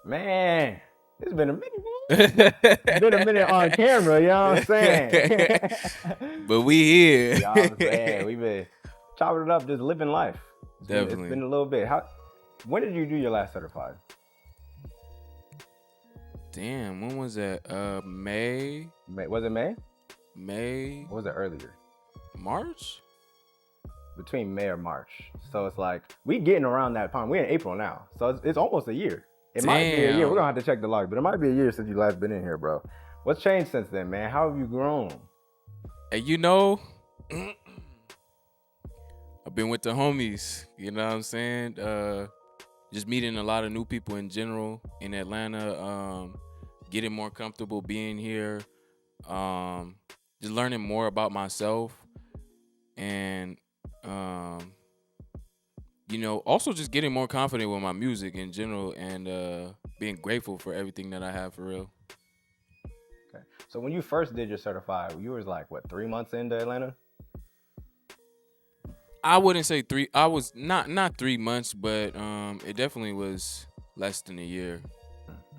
Man, it's been a minute. It's been a minute on camera, you know what I'm saying? But we here. You know what I'm saying? We've been chopping it up, just living life. Definitely. It's been a little bit. When did you do your last certified? Damn, when was that? May? Was it May? May? Or was it earlier? March? Between May or March. So it's like, we getting around that time. We're in April now. So it's almost a year. It might be a year. We're going to have to check the log, but it might be a year since you last been in here, bro. What's changed since then, man? How have you grown? And you know, I've been with the homies, you know what I'm saying? Just meeting a lot of new people in general in Atlanta, getting more comfortable being here, just learning more about myself, and you know, also just getting more confident with my music in general, and being grateful for everything that I have for real. Okay. So when you first did your certified, you was like, what, 3 months into Atlanta? I wouldn't say 3. I was not 3 months, but it definitely was less than a year.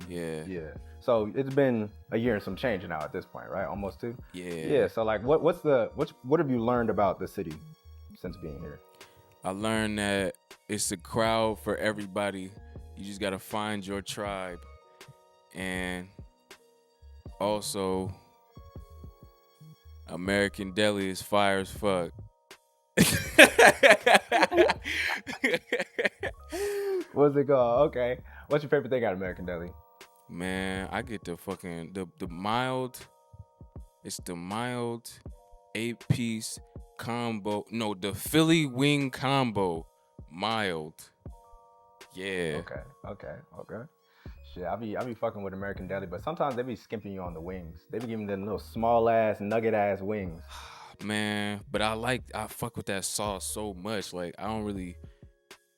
Yeah. Yeah. So it's been a year and some change now at this point, right? Almost 2. Yeah. Yeah. So like, what have you learned about the city since being here? I learned that it's a crowd for everybody. You just gotta find your tribe, and also American Deli is fire as fuck. What's it called? Okay. What's your favorite thing out of American Deli? Man, I get the fucking the mild. It's the mild 8-piece combo. No, the Philly wing combo. Mild. Yeah. Okay. Shit, I be fucking with American Deli, but sometimes they be skimping you on the wings. They be giving them little small ass, nugget ass wings. Man, but I fuck with that sauce so much. Like, I don't really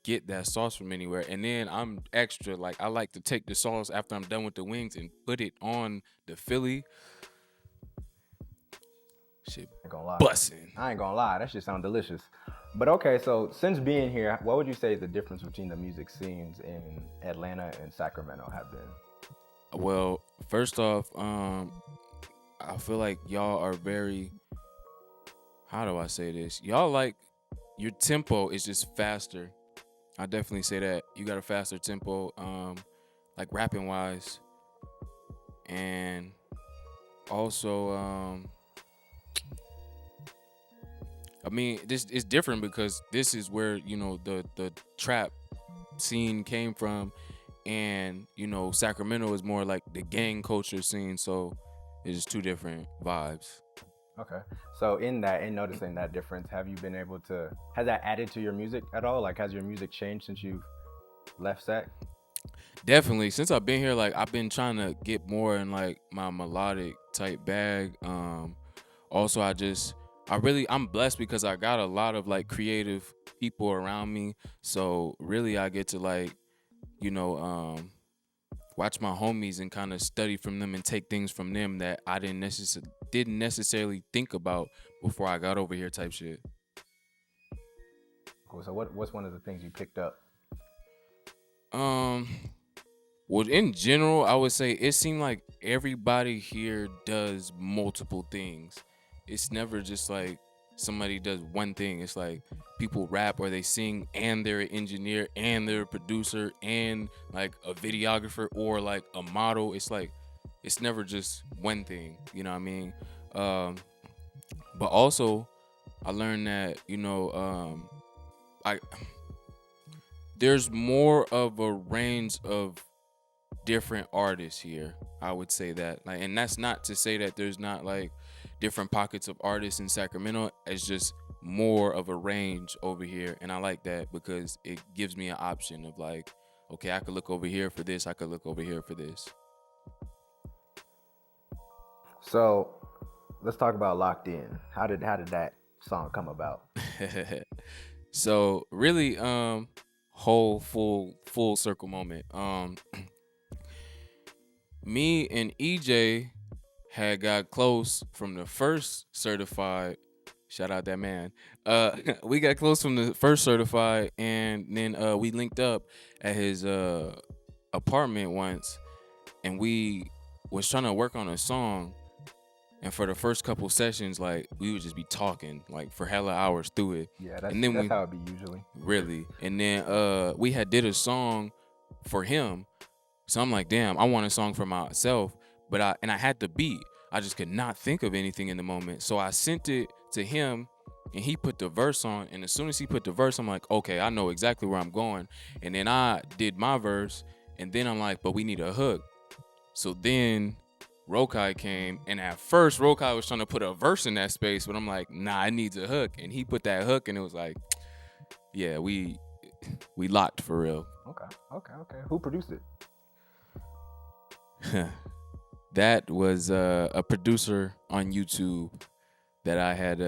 get that sauce from anywhere. And then I'm extra, like, I like to take the sauce after I'm done with the wings and put it on the Philly. Shit, bussin'. I ain't gonna lie, that shit sound delicious. But okay, so since being here, what would you say the difference between the music scenes in Atlanta and Sacramento have been? Well, first off, I feel like y'all are very, how do I say this? Y'all, like, your tempo is just faster. I definitely say that. You got a faster tempo, like rapping wise. And also, I mean, this is different because this is where, you know, the trap scene came from, and, you know, Sacramento is more like the gang culture scene, so it's just 2 different vibes. Okay. So in noticing that difference, has that added to your music at all? Like, has your music changed since you've left Sac? Definitely. Since I've been here, like, I've been trying to get more in, like, my melodic type bag. Also, I'm blessed because I got a lot of, like, creative people around me. So really I get to, like, you know, watch my homies and kind of study from them and take things from them that I didn't necessarily think about before I got over here type shit. Cool. So what's one of the things you picked up? Well, in general, I would say it seemed like everybody here does multiple things. It's never just like somebody does one thing. It's like people rap or they sing and they're an engineer and they're a producer and like a videographer or like a model. It's like, it's never just one thing, you know what I mean? But also I learned that, you know, there's more of a range of different artists here. I would say that, like, and that's not to say that there's not like different pockets of artists in Sacramento. It's just more of a range over here, and I like that because it gives me an option of like, okay, I could look over here for this, I could look over here for this. So let's talk about Locked In. How did that song come about? So really, whole full circle moment. Me and EJ had got close from the first certified Shout out that man. We got close from the first certified, and then we linked up at his apartment once, and we was trying to work on a song. And for the first couple sessions, like we would just be talking like for hella hours through it. Yeah, and then that's how it be usually. Really, and then we had did a song for him. So I'm like, damn, I want a song for myself, but I had the beat. I just could not think of anything in the moment. So I sent it to him, and he put the verse on. And as soon as he put the verse, I'm like, okay, I know exactly where I'm going. And then I did my verse, and then I'm like, but we need a hook. So then Rokai came, and at first Rokai was trying to put a verse in that space, but I'm like, nah, it needs a hook. And he put that hook, and it was like, yeah, we locked for real. Okay. Who produced it? That was a producer on YouTube that I had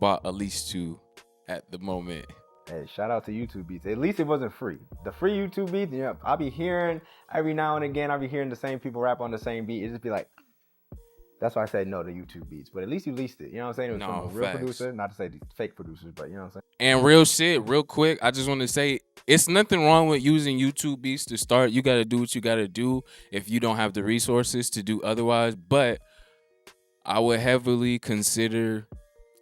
bought a lease to at the moment. Hey, shout out to YouTube Beats. At least it wasn't free. The free YouTube beats, you know, I'll be hearing every now and again, I'll be hearing the same people rap on the same beat. It just be like, that's why I said no to YouTube Beats. But at least you leased it. You know what I'm saying? It was from a real producer. Not to say these fake producers, but you know what I'm saying? And real shit, real quick, I just want to say, it's nothing wrong with using YouTube Beats to start. You got to do what you got to do if you don't have the resources to do otherwise. But I would heavily consider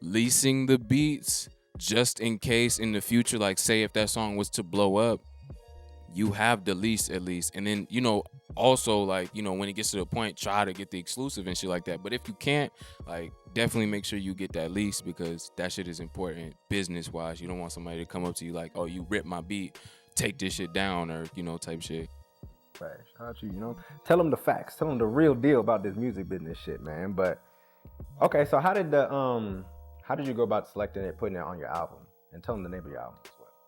leasing the beats just in case in the future, like say if that song was to blow up, you have the lease at least. And then, you know, also like, you know, when it gets to the point, try to get the exclusive and shit like that. But if you can't, like, definitely make sure you get that lease, because that shit is important business wise. You don't want somebody to come up to you like, oh, you ripped my beat, take this shit down, or, you know, type shit. Right. Shout out to you, you know. Tell them the facts. Tell them the real deal about this music business shit, man. But okay, so how did you go about selecting it, putting it on your album? And tell them the name of your album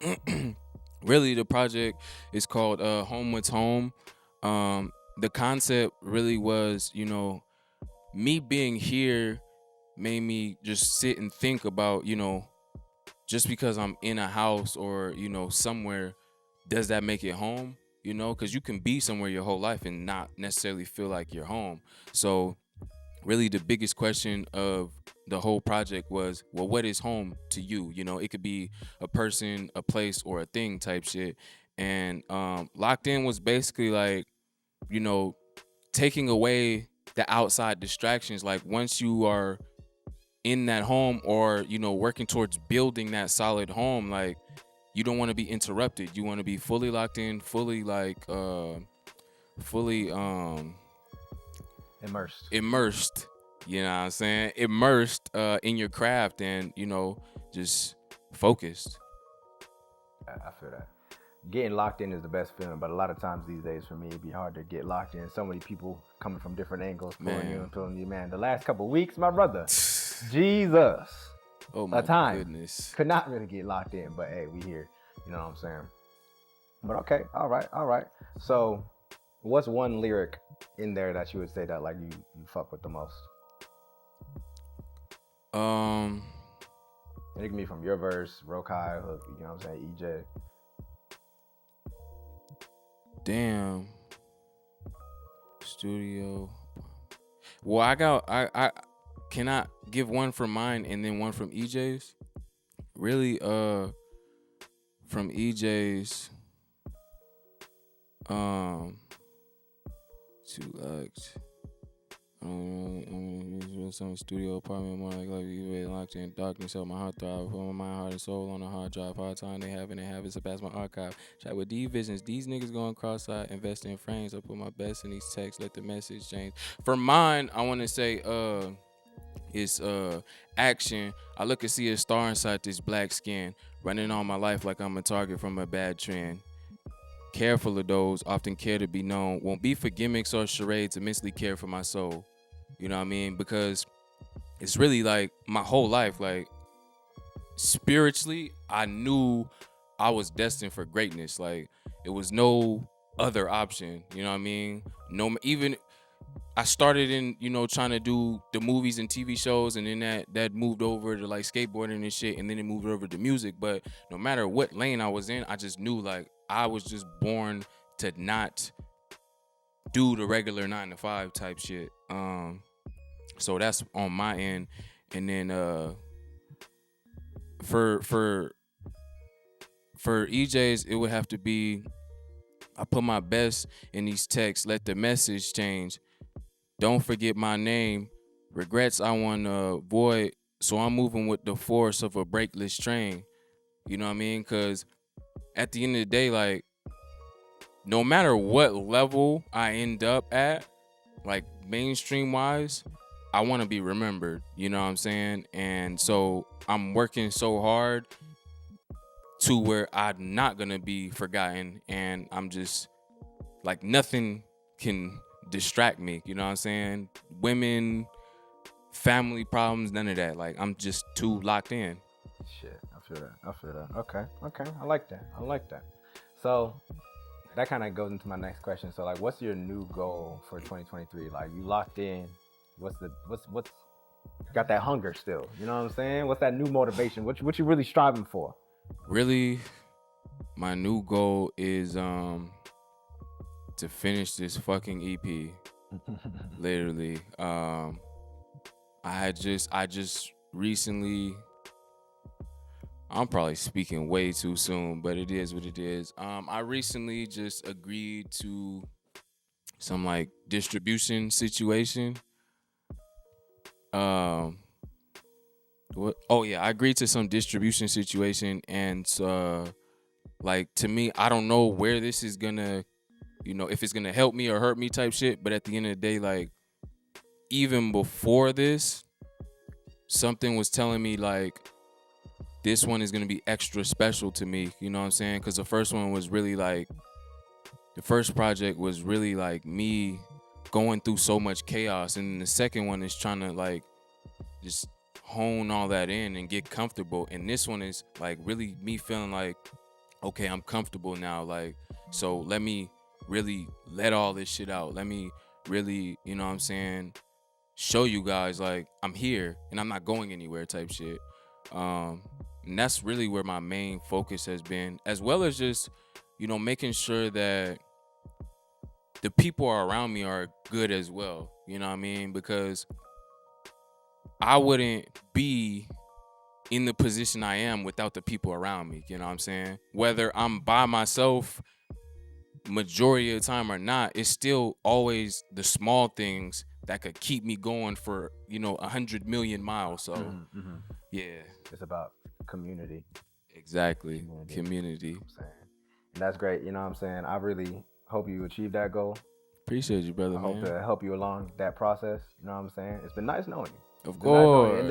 as well. Really, the project is called Home What's Home. The concept really was, you know, me being here made me just sit and think about, you know, just because I'm in a house or, you know, somewhere, does that make it home? You know, because you can be somewhere your whole life and not necessarily feel like you're home. So really the biggest question of the whole project was, well, what is home to you? You know, it could be a person, a place, or a thing type shit. And Locked In was basically like, you know, taking away the outside distractions. Like once you are in that home, or, you know, working towards building that solid home, like you don't want to be interrupted. You want to be fully locked in, fully like immersed, you know what I'm saying? Immersed in your craft, and, you know, just focused. I feel that. Getting locked in is the best feeling, but a lot of times these days for me, it'd be hard to get locked in. So many people coming from different angles, pulling you and pulling you, man. The last couple of weeks, my brother, Jesus. Oh my goodness. Could not really get locked in, but hey, we here. You know what I'm saying? But okay, all right. So what's one lyric in there that you would say that like you fuck with the most? It can be from your verse, Rokai, hook, you know what I'm saying, EJ. Damn. Studio. Well, I can I give one from mine and then one from EJ's? Really, from EJ's, two legs. Some studio apartment, more like you locked in darkness, help my heart thrive, put my mind, heart, and soul on a hard drive. Hard time they have and habits to pass my archive. Chat with D Visions, these niggas going cross-eyed, invest in frames. I put my best in these texts, let the message change. For mine, I want to say is action. I look and see a star inside this black skin, running all my life like I'm a target from a bad trend. Careful of those, often care to be known. Won't be for gimmicks or charades, immensely care for my soul. You know what I mean? Because it's really like my whole life, like spiritually, I knew I was destined for greatness. Like it was no other option. You know what I mean? No, even I started in, you know, trying to do the movies and TV shows, and then that moved over to like skateboarding and shit, and then it moved over to music. But no matter what lane I was in, I just knew like I was just born to not do the regular 9-to-5 type shit. So that's on my end. And then for EJs, it would have to be, I put my best in these texts. Let the message change. Don't forget my name. Regrets I want to avoid. So I'm moving with the force of a brakeless train. You know what I mean? Because at the end of the day, like, no matter what level I end up at, like mainstream wise, I want to be remembered. You know what I'm saying? And so I'm working so hard to where I'm not going to be forgotten. And I'm just like, nothing can distract me. You know what I'm saying? Women, family problems, none of that. Like, I'm just too locked in. Shit, I feel that. Okay. I like that. So that kind of goes into my next question. So, like, what's your new goal for 2023? Like, you locked in. What's got that hunger still? You know what I'm saying? What's that new motivation? What you really striving for? Really, my new goal is to finish this fucking EP. Literally. I just recently, I'm probably speaking way too soon, but it is what it is. I recently just agreed to some like distribution situation. What? Oh yeah, I agreed to some distribution situation, and like, to me, I don't know where this is gonna, if it's gonna help me or hurt me type shit. But at the end of the day, like, even before this, something was telling me like this one is gonna be extra special to me. You know what I'm saying? Because the first one was really like, the first project was really like me going through so much chaos, and then the second one is trying to like just hone all that in and get comfortable. And this one is like really me feeling like, okay, I'm comfortable now. Like, so let me really let all this shit out. Let me really, you know what I'm saying, show you guys like I'm here and I'm not going anywhere type shit. And that's really where my main focus has been, as well as just, making sure that the people around me are good as well. You know what I mean? Because I wouldn't be in the position I am without the people around me. You know what I'm saying? Whether I'm by myself majority of the time or not, it's still always the small things that could keep me going for, 100 million miles. So, yeah. It's about community. Exactly. Community. You know what I'm saying? And that's great. You know what I'm saying? I really hope you achieve that goal. Appreciate you, brother. I hope to help you along that process. You know what I'm saying? It's been nice knowing you. Of course. In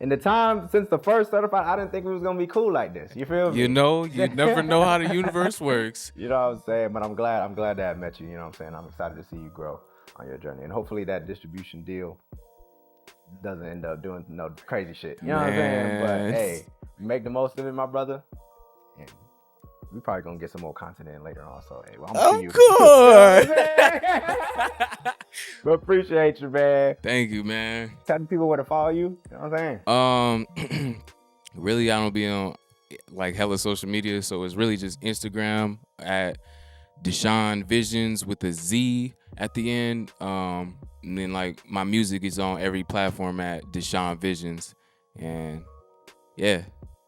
the time since the first certified, I didn't think it was gonna be cool like this. You feel me? You never know how the universe works. You know what I'm saying? But I'm glad to have met you. You know what I'm saying? I'm excited to see you grow on your journey, and hopefully that distribution deal doesn't end up doing no crazy shit. You know what I'm saying? But hey, make the most of it, my brother. And we probably gonna get some more content in later on. So hey, well, I'm of course. But appreciate you, man. Thank you, man. Tell the people where to follow you. You know what I'm saying? Really, I don't be on like hella social media, so it's really just Instagram at Deshawn Visionz with a Z at the end. And then like my music is on every platform at Deshawn Visionz. And yeah,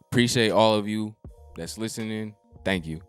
appreciate all of you that's listening. Thank you.